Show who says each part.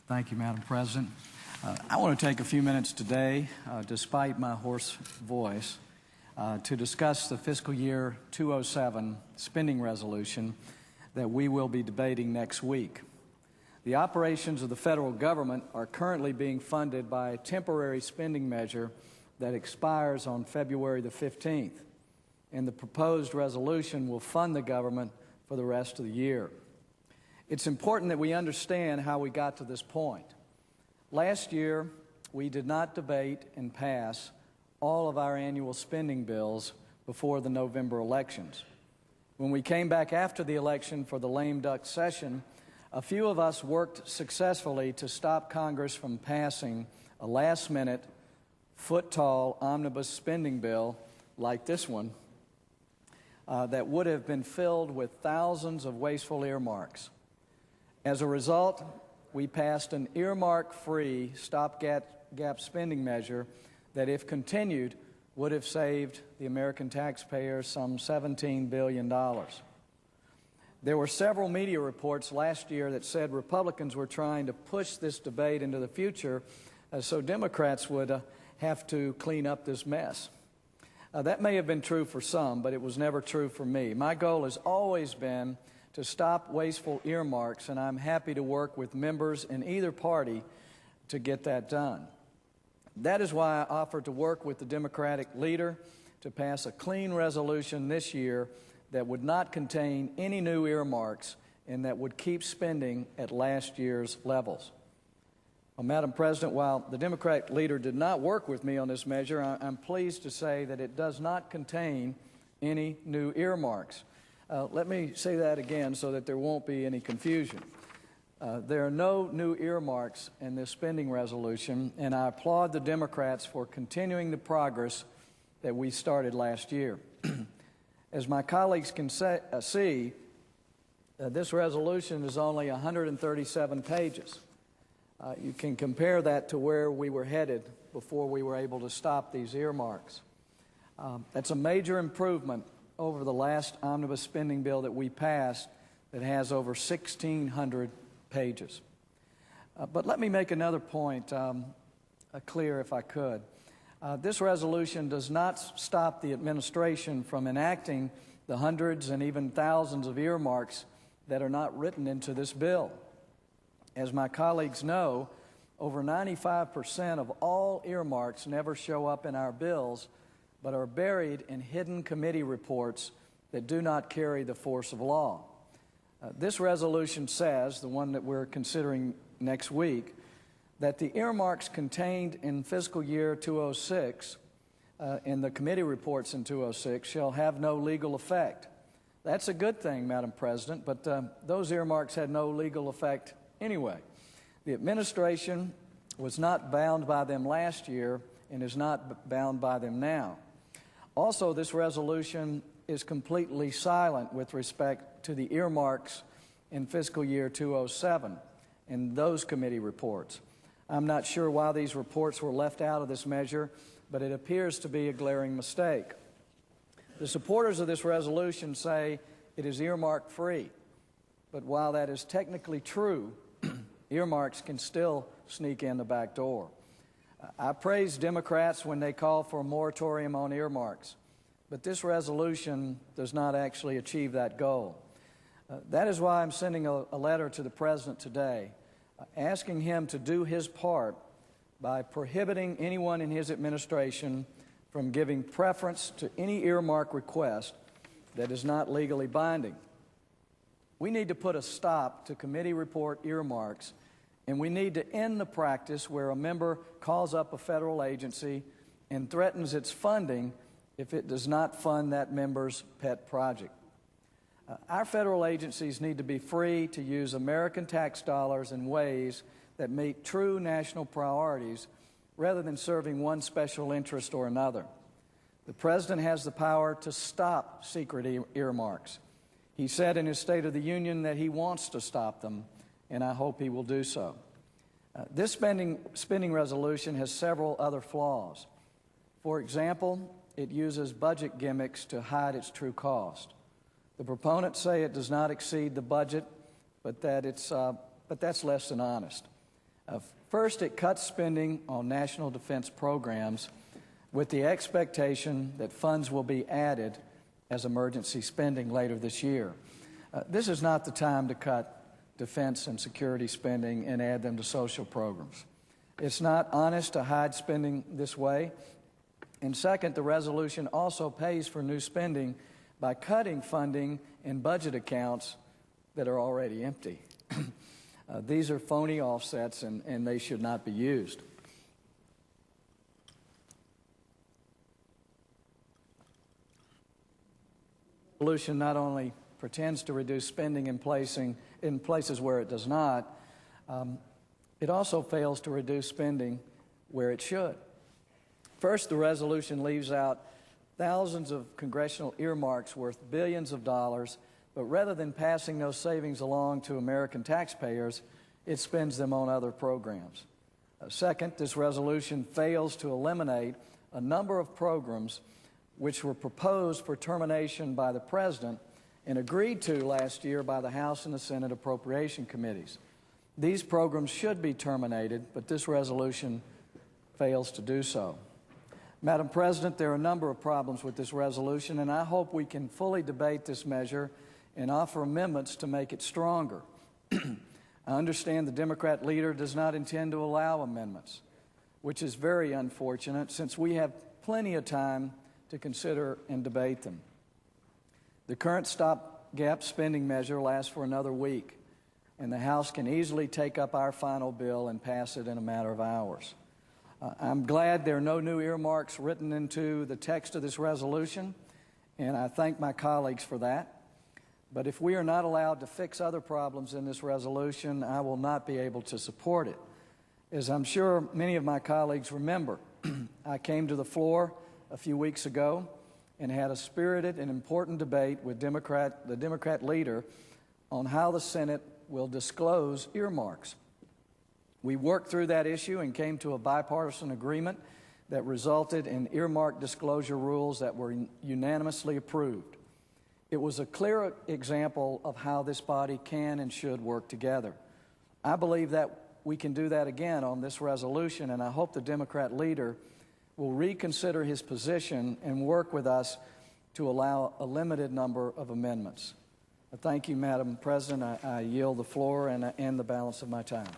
Speaker 1: Thank you, Madam President. I want to take a few minutes today, despite my hoarse voice, to discuss the fiscal year 2007 spending resolution that we will be debating next week. The operations of the federal government are currently being funded by a temporary spending measure that expires on February the 15th, and the proposed resolution will fund the government for the rest of the year. It's important that we understand how we got to this point. Last year, we did not debate and pass all of our annual spending bills before the November elections. When we came back after the election for the lame duck session, a few of us worked successfully to stop Congress from passing a last-minute, foot-tall omnibus spending bill like this one that would have been filled with thousands of wasteful earmarks. As a result, we passed an earmark-free stopgap spending measure that, if continued, would have saved the American taxpayers some $17 billion. There were several media reports last year that said Republicans were trying to push this debate into the future so Democrats would have to clean up this mess. That may have been true for some, but it was never true for me. My goal has always been to stop wasteful earmarks, and I'm happy to work with members in either party to get that done. That is why I offered to work with the Democratic leader to pass a clean resolution this year that would not contain any new earmarks and that would keep spending at last year's levels. Well, Madam President, while the Democratic leader did not work with me on this measure, I'm pleased to say that it does not contain any new earmarks. Let me say that again so that there won't be any confusion. There are no new earmarks in this spending resolution, and I applaud the Democrats for continuing the progress that we started last year. As my colleagues can see, this resolution is only 137 pages. You can compare that to where we were headed before we were able to stop these earmarks. That's a major improvement over the last omnibus spending bill that we passed that has over 1,600 pages. But let me make another point clear, if I could. This resolution does not stop the administration from enacting the hundreds and even thousands of earmarks that are not written into this bill. As my colleagues know, over 95% of all earmarks never show up in our bills, but are buried in hidden committee reports that do not carry the force of law. This resolution says, the one that we're considering next week, that the earmarks contained in fiscal year 2006, in the committee reports in 2006, shall have no legal effect. That's a good thing, Madam President, but those earmarks had no legal effect anyway. The administration was not bound by them last year and is not bound by them now. Also, this resolution is completely silent with respect to the earmarks in fiscal year 2007 in those committee reports. I'm not sure why these reports were left out of this measure, but it appears to be a glaring mistake. The supporters of this resolution say it is earmark-free, but while that is technically true, earmarks can still sneak in the back door. I praise Democrats when they call for a moratorium on earmarks, but this resolution does not actually achieve that goal. That is why I'm sending a letter to the President today, asking him to do his part by prohibiting anyone in his administration from giving preference to any earmark request that is not legally binding. We need to put a stop to committee report earmarks, and we need to end the practice where a member calls up a federal agency and threatens its funding if it does not fund that member's pet project. Our federal agencies need to be free to use American tax dollars in ways that meet true national priorities rather than serving one special interest or another. The President has the power to stop secret earmarks. He said in his State of the Union that he wants to stop them, and I hope he will do so. This spending resolution has several other flaws. For example, it uses budget gimmicks to hide its true cost. The proponents say it does not exceed the budget, but that it's but that's less than honest. First, it cuts spending on national defense programs with the expectation that funds will be added as emergency spending later this year. This is not the time to cut defense and security spending and add them to social programs. It's not honest to hide spending this way. And second, the resolution also pays for new spending by cutting funding in budget accounts that are already empty. These are phony offsets, and they should not be used. The resolution not only pretends to reduce spending in places where it does not, it also fails to reduce spending where it should. First, the resolution leaves out thousands of congressional earmarks worth billions of dollars, but rather than passing those savings along to American taxpayers, it spends them on other programs. Second, this resolution fails to eliminate a number of programs which were proposed for termination by the President and agreed to last year by the House and the Senate Appropriation Committees. These programs should be terminated, but this resolution fails to do so. Madam President, there are a number of problems with this resolution, and I hope we can fully debate this measure and offer amendments to make it stronger. I understand the Democrat leader does not intend to allow amendments, which is very unfortunate since we have plenty of time to consider and debate them. The current stopgap spending measure lasts for another week, and the House can easily take up our final bill and pass it in a matter of hours. I'm glad there are no new earmarks written into the text of this resolution, and I thank my colleagues for that. But if we are not allowed to fix other problems in this resolution, I will not be able to support it. As I'm sure many of my colleagues remember, I came to the floor a few weeks ago and had a spirited and important debate with the Democrat leader on how the Senate will disclose earmarks. We worked through that issue and came to a bipartisan agreement that resulted in earmark disclosure rules that were unanimously approved. It was a clear example of how this body can and should work together. I believe that we can do that again on this resolution, and I hope the Democrat leader will reconsider his position and work with us to allow a limited number of amendments. Thank you, Madam President. I yield the floor and the balance of my time.